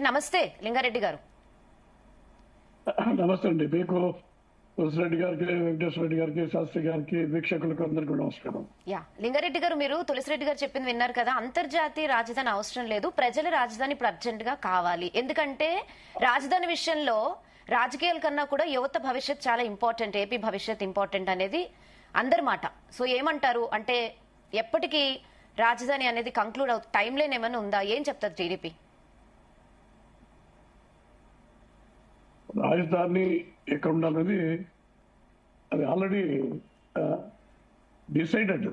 నమస్తే లింగారెడ్డి గారు. నమస్తే అండి. మీకు తులసిరెడ్డి గారికి, వెంకటేశ్వర రెడ్డి గారికి, శాస్త్రి గారికి, వీక్షకులకు అందరికీ నమస్కారం. లింగారెడ్డి గారు, మీరు తులసిరెడ్డి గారు చెప్పింది విన్నారు కదా, అంతర్జాతీయ రాజధాని అవసరం లేదు, ప్రజల రాజధాని ఇప్పుడు అర్జెంట్ గా కావాలి. ఎందుకంటే రాజధాని విషయంలో రాజకీయాల కన్నా కూడా యువత భవిష్యత్ చాలా ఇంపార్టెంట్, ఏపీ భవిష్యత్ ఇంపార్టెంట్ అనేది అందరి మాట. సో ఏమంటారు అంటే, ఎప్పటికీ రాజధాని అనేది కంక్లూడ్ అవుతుంది, టైం లైన్ ఏమైనా ఉందా, ఏం చెప్తారు టీడీపీ? రాజధాని ఎక్కడ ఉండాలనేది అది ఆల్రెడీ డిసైడెడ్.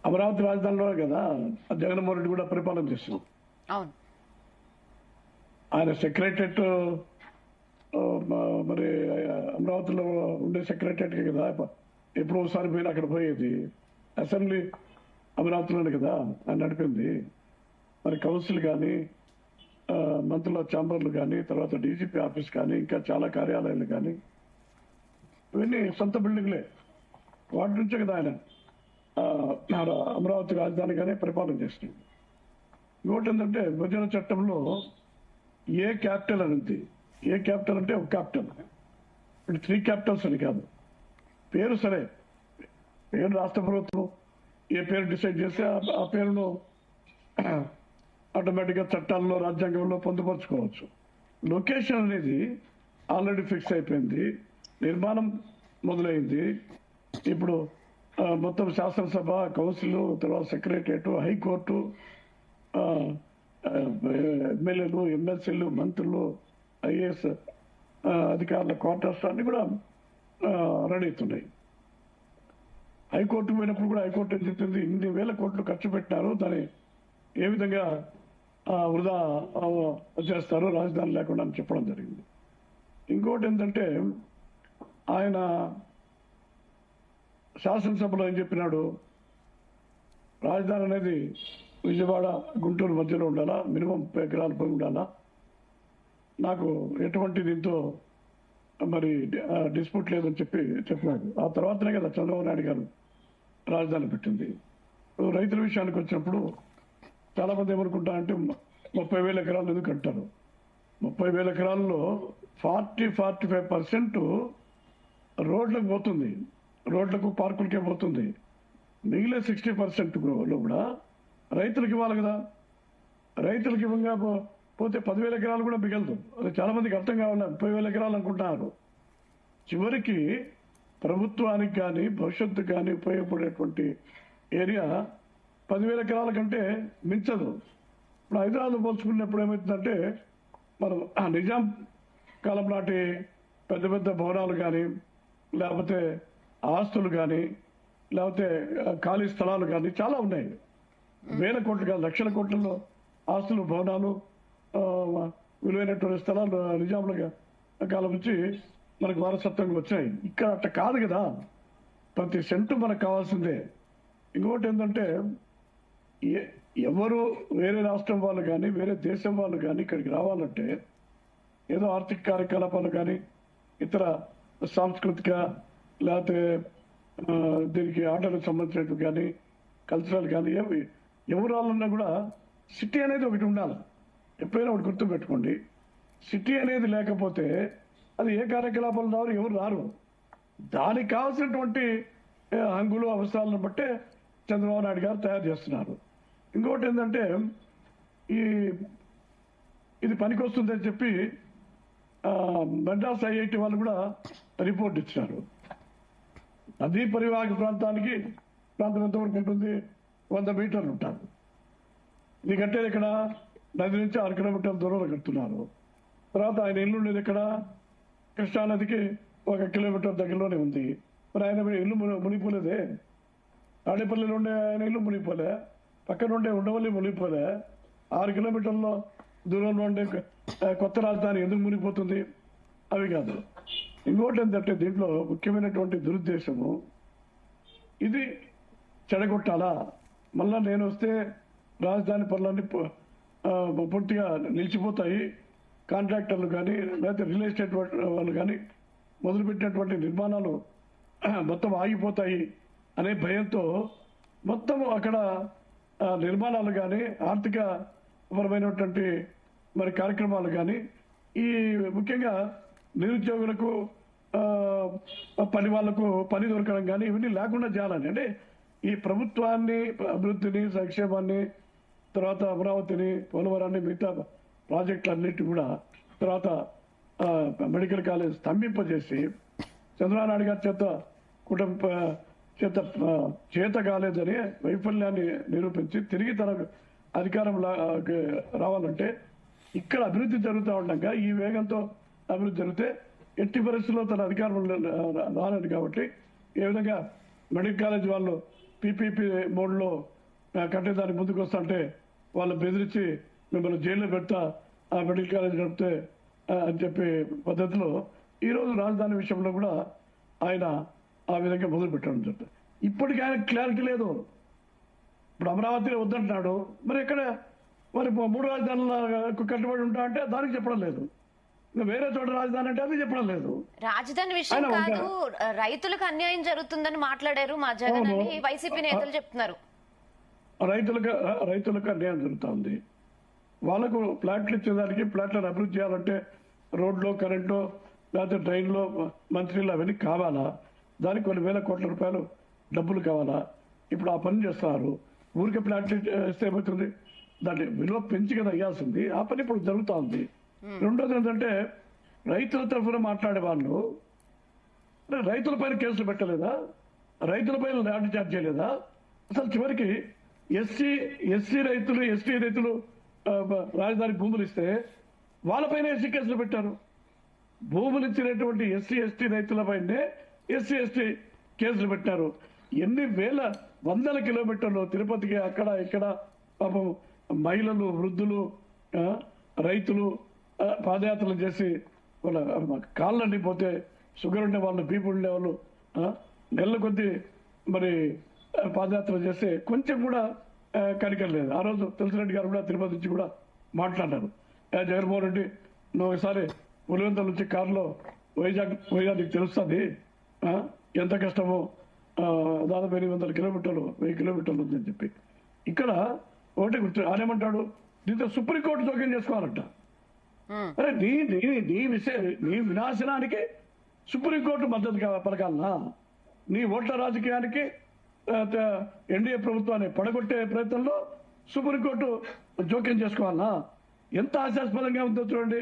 అమరావతి రాజధానిలో కదా జగన్మోహన్ రెడ్డి కూడా పరిపాలన చేస్తున్నాం. అవును, ఆయన సెక్రటరేట్ మరి అమరావతిలో ఉండే సెక్రటరేట్ కదా ఎప్పుడో ఒకసారి పోయినా అక్కడ పోయేది. అసెంబ్లీ అమరావతిలోనే కదా ఆయన నడిపింది. మరి కౌన్సిల్ కానీ, మంత్రుల ఛాంబర్లు కానీ, తర్వాత డీజీపీ ఆఫీస్ కానీ, ఇంకా చాలా కార్యాలయాలు కానీ, ఇవన్నీ సొంత బిల్డింగ్లే. వాటి నుంచే కదా ఆయన అమరావతి రాజధానిగానే పరిపాలన చేస్తుంది. ఇంకోటి ఏంటంటే విభజన చట్టంలో ఏ క్యాపిటల్ అనేది, ఏ క్యాపిటల్ అంటే ఒక క్యాపిటల్, ఇప్పుడు 3 క్యాపిటల్స్ అని కాదు. పేరు సరే, పేరు రాష్ట్ర ప్రభుత్వం ఏ పేరు డిసైడ్ చేస్తే ఆ పేరును ఆటోమేటిక్గా చట్టాల్లో, రాజ్యాంగంలో పొందుపరచుకోవచ్చు. లొకేషన్ అనేది ఆల్రెడీ ఫిక్స్ అయిపోయింది, నిర్మాణం మొదలైంది. ఇప్పుడు మొత్తం శాసనసభ, కౌన్సిల్, తర్వాత సెక్రటరియట్, హైకోర్టు, ఎమ్మెల్యేలు, ఎమ్మెల్సీలు, మంత్రులు, ఐఏఎస్ అధికారుల క్వార్టర్స్ అన్ని కూడా రెడీ అవుతున్నాయి. హైకోర్టు పోయినప్పుడు కూడా హైకోర్టు ఏం చెప్తుంది, ఇన్ని వేల కోట్లు ఖర్చు పెట్టినారు, దాన్ని ఏ విధంగా వృధా చేస్తారు రాజధాని లేకుండా అని చెప్పడం జరిగింది. ఇంకోటి ఏంటంటే ఆయన శాసనసభలో ఏం చెప్పినాడు, రాజధాని అనేది విజయవాడ, గుంటూరు మధ్యలో ఉండాలా, మినిమం 30 ఎకరాలు పోయి ఉండాలా, నాకు ఎటువంటి దీంతో మరి డిస్ప్యూట్ లేదని చెప్పినాడు. ఆ తర్వాతనే కదా చంద్రబాబు నాయుడు గారు రాజధాని పెట్టింది. రైతుల విషయానికి వచ్చినప్పుడు చాలా మంది ఏమనుకుంటారంటే 30,000 ఎకరాలు ఎందుకు అంటారు. 30,000 ఎకరాల్లో 40-45% రోడ్లకు పోతుంది, రోడ్లకు, పార్కులకే పోతుంది. మిగిలిన 60% కూడా రైతులకు ఇవ్వాలి కదా. రైతులకు ఇవ్వంగా పోతే 10,000 ఎకరాలు కూడా మిగలదు. అది చాలా మందికి అర్థం కావాలి. 30,000 ఎకరాలు అనుకుంటున్నారు. చివరికి ప్రభుత్వానికి కానీ, భవిష్యత్తు కానీ ఉపయోగపడేటువంటి ఏరియా 10,000 ఎకరాల కంటే మించదు. ఇప్పుడు హైదరాబాద్ పోల్చుకున్నప్పుడు ఏమవుతుందంటే, మనం నిజాం కాలం నాటి పెద్ద పెద్ద భవనాలు కానీ, లేకపోతే ఆస్తులు కానీ, లేకపోతే ఖాళీ స్థలాలు కానీ చాలా ఉన్నాయి. వేల కోట్లు కాదు, లక్షల కోట్లలో ఆస్తులు, భవనాలు, విలువైనటువంటి స్థలాలు నిజాముల కాలం నుంచి మనకు వారసత్వంగా వచ్చాయి. ఇక్కడ అట్ట కాదు కదా, ప్రతి సెంటు మనకు కావాల్సిందే. ఇంకోటి ఏంటంటే, ఎవరు వేరే రాష్ట్రం వాళ్ళు కానీ, వేరే దేశం వాళ్ళు కానీ ఇక్కడికి రావాలంటే ఏదో ఆర్థిక కార్యకలాపాలు కానీ, ఇతర సాంస్కృతిక, లేకపోతే దీనికి ఆటలకు సంబంధించినట్టు కానీ, కల్చరల్ కానీ, ఎవరు రావాలన్నా కూడా సిటీ అనేది ఒకటి ఉండాలి. ఎప్పుడైనా ఒకటి గుర్తుపెట్టుకోండి, సిటీ అనేది లేకపోతే అది ఏ కార్యకలాపాలు రారు, ఎవరు రారు. దానికి కావాల్సినటువంటి హంగులు, అవసరాలను బట్టే చంద్రబాబు నాయుడు గారు తయారు చేస్తున్నారు. ఇంకోటి ఏంటంటే, ఇది పనికొస్తుందని చెప్పి మద్రాస్ ఐఐటి వాళ్ళు కూడా రిపోర్ట్ ఇచ్చినారు. నదీ పరివాహక ప్రాంతం ఎంతవరకు ఉంటుంది, 100 మీటర్లు ఉంటారు. ఇది కట్టేది ఇక్కడ నది నుంచి 6 కిలోమీటర్ల దూరంలో కడుతున్నారు. తర్వాత ఆయన ఇల్లు ఉండేది ఇక్కడ కృష్ణానదికి 1 కిలోమీటర్ దగ్గరలోనే ఉంది. మరి ఆయన ఇల్లు మునిగిపోలేదే. తాడేపల్లిలో ఉండే ఆయన ఇల్లు మునిగిపోలే, పక్కన ఉండే ఉండవల్లి మునిగిపోలే. 6 కిలోమీటర్ల దూరంలో ఉండే కొత్త రాజధాని ఎందుకు మునిగిపోతుంది? అవి కాదు. ఇంకోటి ఏంటంటే, దీంట్లో ముఖ్యమైనటువంటి దురుద్దేశము, ఇది చెడగొట్టాలా, మళ్ళా నేను వస్తే రాజధాని పనులన్నీ పూర్తిగా నిలిచిపోతాయి, కాంట్రాక్టర్లు కానీ, లేకపోతే రియల్ ఎస్టేట్ వాళ్ళు కానీ మొదలుపెట్టినటువంటి నిర్మాణాలు మొత్తం ఆగిపోతాయి అనే భయంతో మొత్తం అక్కడ నిర్మాణాలు కానీ, ఆర్థిక పరమైనటువంటి మరి కార్యక్రమాలు కానీ ఈ ముఖ్యంగా నిరుద్యోగులకు పని వాళ్లకు పని దొరకడం కానీ ఇవన్నీ లేకుండా చేయాలని, అంటే ఈ ప్రభుత్వాన్ని, అభివృద్ధిని, సంక్షేమాన్ని, తర్వాత అమరావతిని, పోలవరాన్ని, మిగతా ప్రాజెక్టులన్నిటి కూడా, తర్వాత మెడికల్ కాలేజ్ స్తంభింపజేసి చంద్రబాబు నాయుడు గారి కుటుంబ చేత కాలేదని వైఫల్యాన్ని నిరూపించి తిరిగి తన అధికారం రావాలంటే ఇక్కడ అభివృద్ధి జరుగుతూ ఉండగా ఈ వేగంతో అభివృద్ధి జరిగితే ఎట్టి పరిస్థితుల్లో తన అధికారం రాలేదు. కాబట్టి ఏ విధంగా మెడికల్ కాలేజ్ వాళ్ళు పీపీపీ మోడ్లో కట్టేదానికి ముందుకు వస్తుంటే వాళ్ళు బెదిరించి మిమ్మల్ని జైల్లో పెడతా ఆ మెడికల్ కాలేజ్ నడిపితే అని చెప్పే పద్ధతిలో ఈరోజు రాజధాని విషయంలో కూడా ఆయన ఆ విధంగా మొదలు పెట్టడం జరుగుతుంది. ఇప్పటికీ ఆయన క్లారిటీ లేదు. ఇప్పుడు అమరావతిలో వద్దంటున్నాడు, మరి ఎక్కడ మరి 3 రాజధానులకు కట్టుబడి ఉంటా అంటే దానికి చెప్పడం లేదు, వేరే చోట రాజధాని అంటే అది చెప్పడం లేదు. రాజధాని విషయం కాదు, రైతులకు అన్యాయం జరుగుతుందని మాట్లాడారు మా జగన్ అని వైసీపీ నేతలు చెప్తున్నారు. రైతులకు అన్యాయం జరుగుతూ ఉంది. వాళ్ళకు ప్లాట్లు ఇచ్చేదానికి, ప్లాట్లను అభివృద్ధి చేయాలంటే రోడ్లో, కరెంటు, లేకపోతే ట్రైన్లో, మంత్రిలు అవన్నీ కావాలా, దానికి కొన్ని వేల కోట్ల రూపాయలు డబ్బులు కావాలా. ఇప్పుడు ఆ పని చేస్తున్నారు. ఊరికే ప్లాట్లు ఇస్తే ఏమవుతుంది, దాన్ని విలువ పెంచి కదా అయ్యాల్సింది. ఆ పని ఇప్పుడు జరుగుతూ ఉంది. రెండోది ఏంటంటే రైతుల తరఫున మాట్లాడే వాళ్ళు రైతులపైన కేసులు పెట్టలేదా, రైతులపైన లాఠీ చార్జ్ చేయలేదా? అసలు చివరికి ఎస్సీ రైతులు, ఎస్టీ రైతులు రాజధాని భూములు ఇస్తే వాళ్ళపైన ఎస్సీ కేసులు పెట్టారు. భూములు ఇచ్చినటువంటి ఎస్సీ ఎస్టీ రైతులపైనే ఎస్సీ ఎస్టీ కేసులు పెట్టారు. ఎన్ని వేల వందల కిలోమీటర్లు తిరుపతికి అక్కడ ఇక్కడ పాపం మహిళలు, వృద్ధులు, రైతులు పాదయాత్రలు చేసి వాళ్ళ కాళ్ళండి పోతే షుగర్ ఉండే వాళ్ళు, బీపీ ఉండే వాళ్ళు నెలల కొద్దీ మరి పాదయాత్రలు చేస్తే కొంచెం కూడా కనికరలేదు. ఆ రోజు తులసిరెడ్డి గారు కూడా తిరుపతి నుంచి కూడా మాట్లాడారు. జగన్మోహన్ రెడ్డి, నువ్వు ఒకసారి పులివెందుల నుంచి కారులో వైజాగ్ తెలుస్తుంది ఎంత కష్టమో, దాదాపు 800 కిలోమీటర్లు, 1000 కిలోమీటర్లు ఉందని చెప్పి. ఇక్కడ ఒకటి గుర్తు, ఆయన ఏమంటాడు, దీంతో సుప్రీంకోర్టు జోక్యం చేసుకోవాలంట. అరే నీ వినాశనానికి సుప్రీంకోర్టు మద్దతు పలకాలనా? నీ ఓట్ల రాజకీయానికి ఎన్డీఏ ప్రభుత్వాన్ని పడగొట్టే ప్రయత్నంలో సుప్రీంకోర్టు జోక్యం చేసుకోవాలనా? ఎంత హాస్యాస్పదంగా ఉందో చూడండి.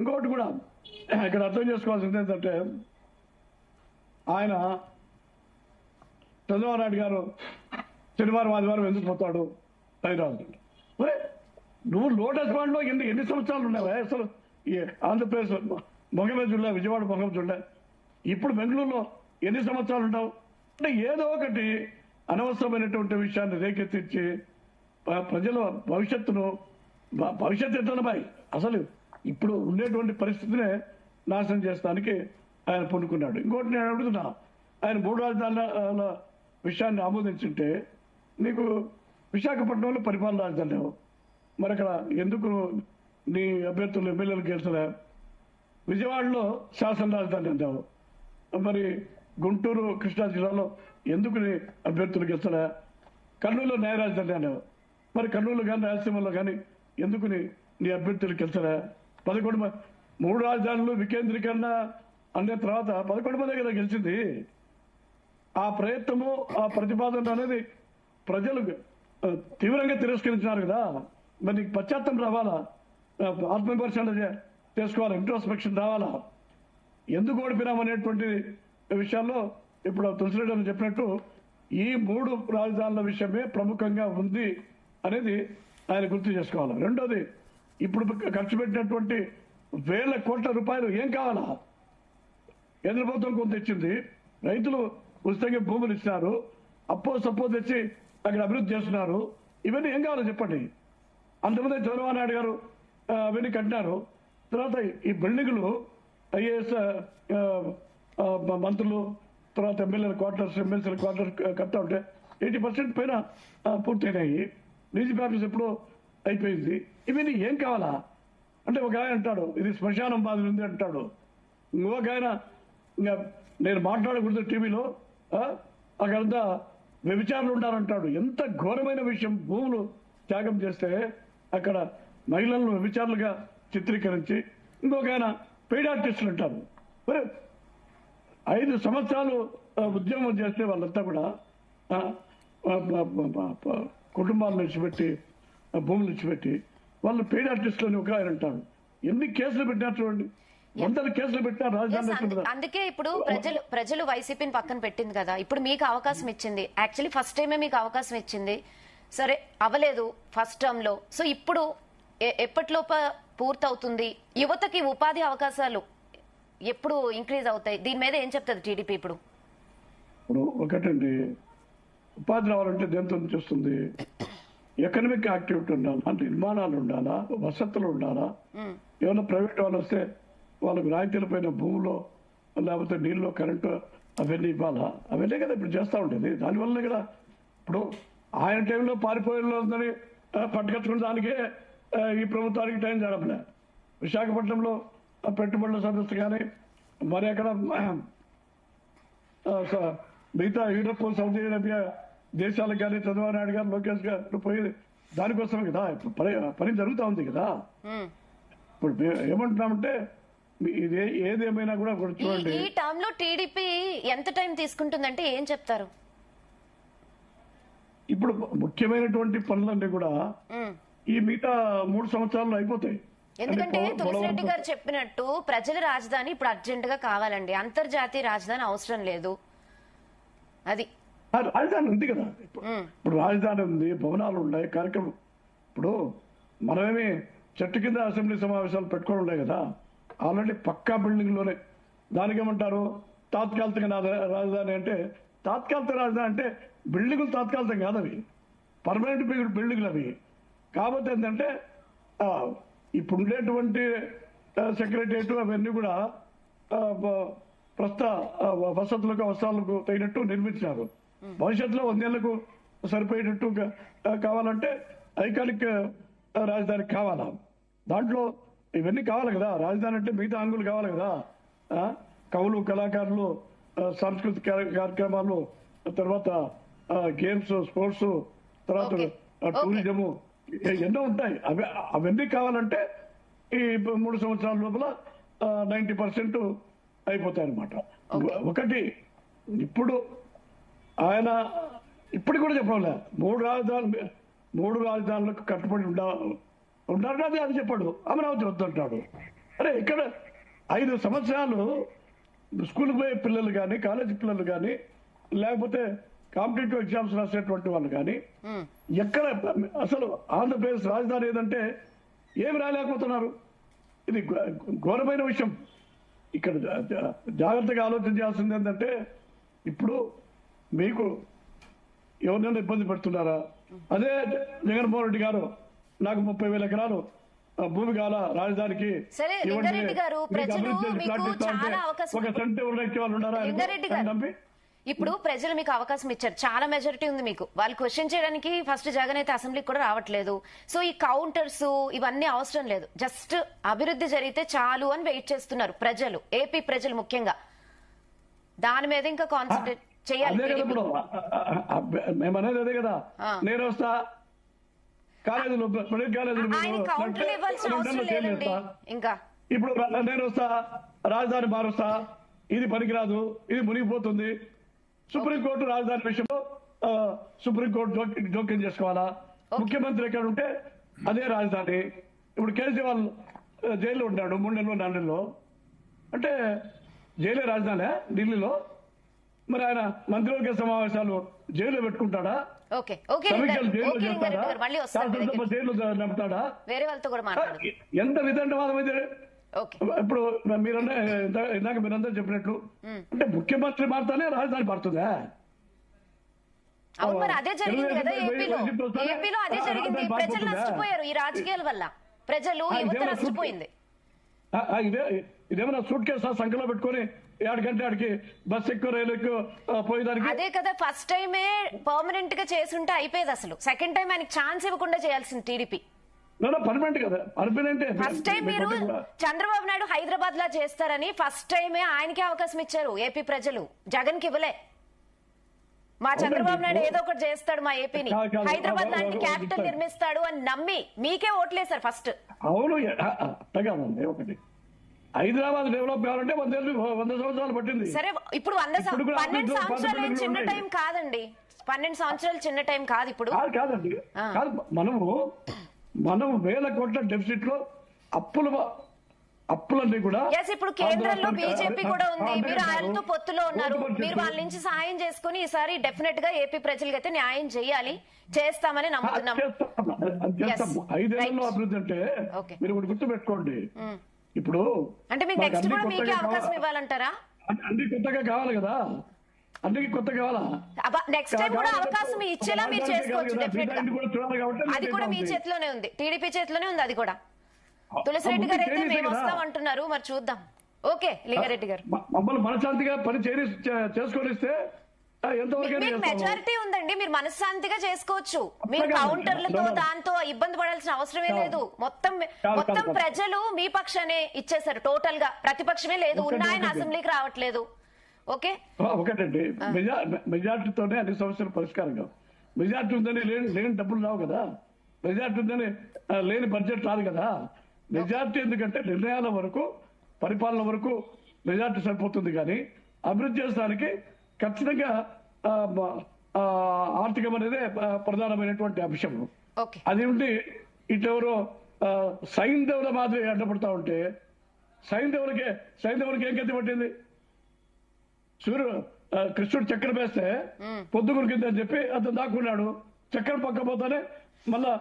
ఇంకొకటి కూడా ఇక్కడ అర్థం చేసుకోవాల్సింది ఏంటంటే, ఆయన చంద్రబాబు నాయుడు గారు శనివారం ఆదివారం ఎందుకు పోతాడు హైదరాబాద్? మరి నువ్వు లోటస్ పాండ్లో ఎన్ని సంవత్సరాలు ఉన్నావా? అసలు ఈ ఆంధ్రప్రదేశ్ మొగమే జిల్లా, విజయవాడ మొగం జిల్లా, ఇప్పుడు బెంగళూరులో ఎన్ని సంవత్సరాలు ఉంటావు? అంటే ఏదో ఒకటి అనవసరమైనటువంటి విషయాన్ని రేకెత్తించి ప్రజల భవిష్యత్తు ఎట్లనబాయి అసలు ఇప్పుడు ఉండేటువంటి పరిస్థితినే నాశనం చేస్తానికి ఆయన పూనుకున్నాడు. ఇంకోటి నేను అడుగుతున్నా, ఆయన 3 రాజధానుల విషయాన్ని ఆమోదించుంటే నీకు విశాఖపట్నంలో పరిపాలన రాజధాని, మరి అక్కడ ఎందుకు నీ అభ్యర్థులు ఎమ్మెల్యేలు గెలిచలే? విజయవాడలో శాసన రాజధాని అంటావు, మరి గుంటూరు, కృష్ణా జిల్లాలో ఎందుకు నీ అభ్యర్థులు గెలిచలే? కర్నూలులో న్యాయ రాజధాని అనేవు, మరి కర్నూలు కానీ రాయలసీమలో కానీ ఎందుకు నీ అభ్యర్థులు గెలిచలే? 3 రాజధానులు వికేంద్రీకరణ అనే తర్వాత 11 మంది కదా గెలిచింది. ఆ ప్రయత్నము, ఆ ప్రతిపాదన అనేది ప్రజలు తీవ్రంగా తిరస్కరించినారు కదా. మరి నీకు పశ్చాత్తం రావాలా, ఆత్మవిమర్శన చేసుకోవాలా, ఇంట్రోస్పెక్షన్ రావాలా, ఎందుకు ఓడిపోయినామనేటువంటి విషయాల్లో ఇప్పుడు తులసిరెడ్డి అని చెప్పినట్టు ఈ 3 రాజధానుల విషయమే ప్రముఖంగా ఉంది అనేది ఆయన గుర్తు చేసుకోవాలి. రెండోది, ఇప్పుడు ఖర్చు పెట్టినటువంటి వేల కోట్ల రూపాయలు ఏం కావాలా? కేంద్ర ప్రభుత్వం కొంత ఇచ్చింది, రైతులు ఉచితంగా భూములు ఇచ్చినారు, సప్పో తెచ్చి అక్కడ అభివృద్ధి చేస్తున్నారు. ఇవన్నీ ఏం కావాలో చెప్పండి. అంతమంది చంద్రబాబు నాయుడు గారు అవన్నీ కట్టినారు. తర్వాత ఈ బిల్డింగులు ఐఏఎస్ మంత్రులు, తర్వాత ఎమ్మెల్యేల క్వార్టర్స్, ఎమ్మెల్సీల క్వార్టర్స్ కడతా ఉంటే 80% పైన పూర్తయినాయి. డీజీపీ ఆఫీస్ ఎప్పుడో అయిపోయింది. ఇవన్నీ ఏం కావాలా? అంటే ఒక ఆయన అంటాడు ఇది శ్మశానం బాధలు ఉంది అంటాడు, ఇంకొక ఆయన ఇంకా నేను మాట్లాడకూడదు టీవీలో, అక్కడంతా వ్యభిచారులు ఉండాలంటాడు. ఎంత ఘోరమైన విషయం! భూములు త్యాగం చేస్తే అక్కడ మహిళలను వ్యభిచారులుగా చిత్రీకరించి ఇంకొక ఆయన పెయిడ్ ఆర్టిస్టులు అంటారు. మరి 5 సంవత్సరాలు ఉద్యమం చేస్తే వాళ్ళంతా కూడా కుటుంబాలను విడిచిపెట్టి భూములు విడిచిపెట్టి వాళ్ళు పెయిడ్ ఆర్టిస్టులు అని ఒక ఆయన అంటారు. ఎన్ని కేసులు పెట్టినారు చూడండి, 100 కేసులు పెట్టినారు రాజధాని. అందుకే ఇప్పుడు ప్రజలు వైసీపీని పక్కన పెట్టింది కదా, ఇప్పుడు మీకు అవకాశం ఇచ్చింది. యాక్చువల్లీ ఫస్ట్ టైమే మీకు అవకాశం ఇచ్చింది, సరే అవ్వలేదు ఫస్ట్ టర్మ్ లో. సో ఇప్పుడు ఎప్పటిలోప పూర్తవుతుంది? యువతకి ఉపాధి అవకాశాలు ఎప్పుడు ఇంక్రీజ్ అవుతాయి? దీని మీద ఏం చెప్తుంది టీడీపీ ఇప్పుడు? ఇప్పుడు ఒకటండి, ఉపాధి రావాలంటే దేంతో చేస్తుంది? ఎకనామిక్ యాక్టివిటీ ఉండాలా, అంటే నిర్మాణాలు ఉండాలా, వసతులు ఉండాలా. ఏమైనా ప్రైవేట్ వాళ్ళు వస్తే వాళ్ళకి రాయితీల పైన భూములో లేకపోతే నీళ్ళు కరెంటు అవన్నీ ఇవ్వాలా. అవన్నీ కదా ఇప్పుడు చేస్తూ ఉంటుంది. దానివల్లనే కదా ఇప్పుడు ఆయన టైంలో పారిపోయేదని పట్టుకొచ్చుకున్న దానికే ఈ ప్రభుత్వానికి టైం జరపలే. విశాఖపట్నంలో పెట్టుబడుల సదస్సు కానీ మరి అక్కడ మిగతా యూరోప్ సౌదీ అరేబియా దేశాలకు కానీ చంద్రబాబు నాయుడు గారు లోకేష్ గారు పోయి దానికోసమే కదా ఇప్పుడు పని జరుగుతూ ఉంది కదా. ఇప్పుడు ఏమంటున్నామంటే ఇది ఏదేమైనా కూడా చూడండి, ఈ టర్మ్ లో టీడీపీ ఎంత టైం తీసుకుంటుందంటే ఏం చెప్తారు? ఇప్పుడు ముఖ్యమైనటువంటి పనులన్నీ కూడా ఈ మిగతా 3 సంవత్సరాల్లో అయిపోతాయి. ఎందుకంటే తులసిరెడ్డి గారు చెప్పినట్టు ప్రజల రాజధాని ఇప్పుడు అర్జెంట్ గా కావాలండి, అంతర్జాతీయ రాజధాని అవసరం లేదు. అది రాజధాని ఉంది కదా, ఇప్పుడు రాజధాని ఉంది, భవనాలు ఉన్నాయి, కార్యక్రమం. ఇప్పుడు మనమేమి చెట్టు కింద అసెంబ్లీ సమావేశాలు పెట్టుకొని ఉన్నాయి కదా, ఆల్రెడీ పక్కా బిల్డింగ్ లోనే. దానికి ఏమంటారు తాత్కాలిక రాజధాని అంటే, తాత్కాలిక రాజధాని అంటే బిల్డింగులు తాత్కాలికం కాదు, అవి పర్మనెంట్ బిల్డింగ్లు అవి. కాకపోతే ఏంటంటే ఇప్పుడు ఉండేటువంటి సెక్రటరియట్ అవన్నీ కూడా ప్రస్తుత వసతులకు అవసరాలకు తగినట్టు నిర్మించినారు. భవిష్యత్తులో 100 ఏళ్లకు సరిపోయేటట్టు కావాలంటే ఐకానిక్ రాజధాని కావాలా. దాంట్లో ఇవన్నీ కావాలి కదా, రాజధాని అంటే మిగతా అంగులు కావాలి కదా. కవులు, కళాకారులు, సాంస్కృతిక కార్యక్రమాలు, తర్వాత గేమ్స్, స్పోర్ట్స్, తర్వాత టూరిజము ఎన్నో ఉంటాయి. అవన్నీ కావాలంటే ఈ 3 సంవత్సరాల లోపల 90% అయిపోతాయి అన్నమాట. ఒకటి ఇప్పుడు ఆయన ఇప్పుడు కూడా చెప్పలే 3 రాజధానులకు కట్టుబడి ఉంటారు. అది చెప్పాడు, అమరావతి వద్దంటాడు. అరే ఇక్కడ 5 సంవత్సరాలు స్కూల్కి పోయే పిల్లలు కానీ, కాలేజీ పిల్లలు కానీ, లేకపోతే కాంపిటేటివ్ ఎగ్జామ్స్ రాసేటువంటి వాళ్ళు కానీ ఎక్కడ అసలు ఆంధ్రప్రదేశ్ రాజధాని ఏదంటే ఏమి రాలేకపోతున్నారు. ఇది ఘోరమైన విషయం. ఇక్కడ జాగ్రత్తగా ఆలోచించాల్సింది ఏంటంటే, ఇప్పుడు మీకు ఎవరినైనా ఇబ్బంది పెడుతున్నారా? అదే జగన్మోహన్ రెడ్డి గారు నాకు 30,000 ఎకరాలు భూమి కావాల రాజధానికి, ఒక సెంట్ ఎవరికి వాళ్ళు ఉన్నారా? ఇప్పుడు ప్రజలు మీకు అవకాశం ఇచ్చారు, చాలా మెజారిటీ ఉంది మీకు. వాళ్ళు క్వశ్చన్ చేయడానికి ఫస్ట్ జగన్ అయితే అసెంబ్లీకి కూడా రావట్లేదు. సో ఈ కౌంటర్స్ ఇవన్నీ అవసరం లేదు, జస్ట్ అభివృద్ధి జరిగితే చాలు అని వెయిట్ చేస్తున్నారు ప్రజలు, ఏపీ ప్రజలు ముఖ్యంగా. దాని మీద ఇంకా కాన్సన్ట్రేట్ చేయాలి. మేమనేది అదే కదా, నేను వస్తా కాలేజీలో కౌంటర్ ఇవ్వాల్సిన అవసరం లేదండి. ఇంకా ఇప్పుడు నేను వస్తా రాజధాని మారుస్తా, ఇది పనికిరాదు, ఇది మునిగిపోతుంది. సుప్రీంకోర్టు రాజధాని విషయంలో సుప్రీంకోర్టు జోక్యం చేసుకోవాలా? ముఖ్యమంత్రి ఎక్కడ ఉంటే అదే రాజధాని. ఇప్పుడు కేజ్రీవాల్ జైల్లో ఉంటాడు 3 నెలలు 4 నెలలు, అంటే జైలే రాజధాని ఢిల్లీలో. మరి ఆయన మంత్రివర్గ సమావేశాలు జైల్లో పెట్టుకుంటాడా? సమీక్షలు జైల్లో చేస్తాడా? శాసనసభ జైల్లో నడుపుతాడా? ఎంత విదండవాదం అయితే. ఇప్పుడు ఇందాక మీరందరూ చెప్పినట్లు అంటే ముఖ్యమంత్రి మారుతానే రాజధాని మారుతుందా? అవును, మరి అదే జరిగింది కదా ఏపీలో అదే జరిగింది. ప్రజలు నష్టపోయారు ఈ రాజకీయాల వల్ల, ప్రజలు యువత నష్టపోయింది. ఇదేమన్నా సూట్ కేసు సంఖ్యలో పెట్టుకుని ఏడకంటే ఆడికి బస్ ఎక్కువ రైలు ఎక్కువ పోయేదానికి? అదే కదా, ఫస్ట్ టైమే పర్మనెంట్ గా చేసుంటే అయిపోయేది. అసలు సెకండ్ టైం ఆయనకి ఛాన్స్ ఇవ్వకుండా చేయాల్సింది టీడీపీ. పర్మనెంట్ కదా, పర్మనెంట్. ఫస్ట్ టైం మీరు చంద్రబాబు నాయుడు హైదరాబాద్ లా చేస్తారని ఫస్ట్ టైమే ఆయనకే అవకాశం ఇచ్చారు ఏపీ ప్రజలు, జగన్ కి ఇవ్వలే. మా చంద్రబాబు నాయుడు ఏదో ఒకటి చేస్తాడు మా ఏపీని, కాదు. హైదరాబాద్ లాంటి ఒక క్యాపిటల్ నిమిషం. నిర్మిస్తాడు అని నమ్మి మీకే ఓట్లేశారు ఫస్ట్. అవును అట్టగా ఉంది ఒకటి. హైదరాబాద్ డెవలప్ కావాలంటే 100 సంవత్సరాలు పట్టింది. సరే ఇప్పుడు 12 సంవత్సరాలు ఏం చిన్న టైం కాదండి. 12 సంవత్సరాలు చిన్న టైం కాదు ఇప్పుడు. కాదండి, కాదు. మనం వేల కోట్ల డెఫిసిట్ లో అప్పులన్నీ కూడా ఎస్, ఇప్పుడు కేంద్రంలో బీజేపీ కూడా ఉంది. మీరు ఆయనతో పొత్తులో ఉన్నారు. మీరు వాళ్ళ నుంచి సాయం చేసుకుని ఈసారి డెఫినెట్ గా ఏపీ ప్రజలకి అయితే న్యాయం చేయాలి, చేస్తామని నమ్ముతున్నాం. చేస్తాము. 5 ఏళ్లలో అభివృద్ధి అంటే Okay. మీరు ఒకటి గుర్తు పెట్టుకోండి. ఇప్పుడు అంటే మీకు మాకు నెక్స్ట్ అన్ని కూడా మీకే కొత్తగా అవకాశం కావాలి. ఇవ్వాలంటారా? అన్ని కొత్తగా కావాలి కదా, అన్నికి కొత్త కావాలా? నెక్స్ట్ టైం కూడా అవకాశం ఇచ్చేలా మీరు చేసుకోవచ్చు డెఫినెట్ గా. చూడాలి కాబట్టి అది కూడా మీ చేతిలోనే ఉంది, టీడీపీ చేతిలోనే ఉంది అది కూడా. తులసిరెడ్డి గారు అయితే మేము వస్తాం అంటున్నారు, మరి చూద్దాం. ఓకే లింగారెడ్డి గారు, మమ్మల్ని మనశాంతిగా పని చేసుకొనిస్తే మీకు మెజారిటీ ఉందండి, మీరు మనశ్శాంతిగా చేసుకోవచ్చు. మీరు కౌంటర్లతో దాంతో ఇబ్బంది పడాల్సిన అవసరమే లేదు. మొత్తం ప్రజలు మీ పక్షానే ఇచ్చేసారు టోటల్ గా, ప్రతిపక్షమే లేదు, ఉన్న ఆయన అసెంబ్లీకి రావట్లేదు. ఓకే ఒకటండి, మెజార్టీతోనే అన్ని సమస్యలు పరిష్కారం కావు. మెజార్టీ ఉందని లేని డబ్బులు రావు కదా, మెజార్టీ ఉందని లేని బడ్జెట్ రాదు కదా. మెజార్టీ ఎందుకంటే నిర్ణయాల వరకు, పరిపాలన వరకు మెజార్టీ సరిపోతుంది, కానీ అభివృద్ధి చేయడానికి ఖచ్చితంగా ఆర్థికం అనేది ప్రధానమైనటువంటి అంశం. ఓకే, అది ఉండి ఇటెవరో సైంధవుల మాదిరి అడ్డపడతా ఉంటే సైంధవులకి ఏం గతి పట్టింది? కృష్ణుడు చక్రం వేస్తే పొద్దుగురు కింద అని చెప్పి అతను దాక్కున్నాడు. చక్రం పక్క పోతానే మళ్ళా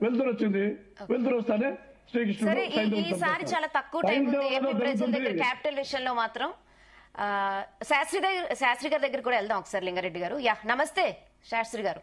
వెలుతురు వచ్చింది. వెలుతురు వస్తానే సరే ఈసారి చాలా తక్కువ టైం ఉంది ఏపీ ప్రజల దగ్గర క్యాపిటల్ విషయంలో మాత్రం. శాస్త్రి గారి దగ్గర కూడా వెళ్దాం ఒకసారి లింగారెడ్డి గారు. యా నమస్తే శాస్త్రి గారు.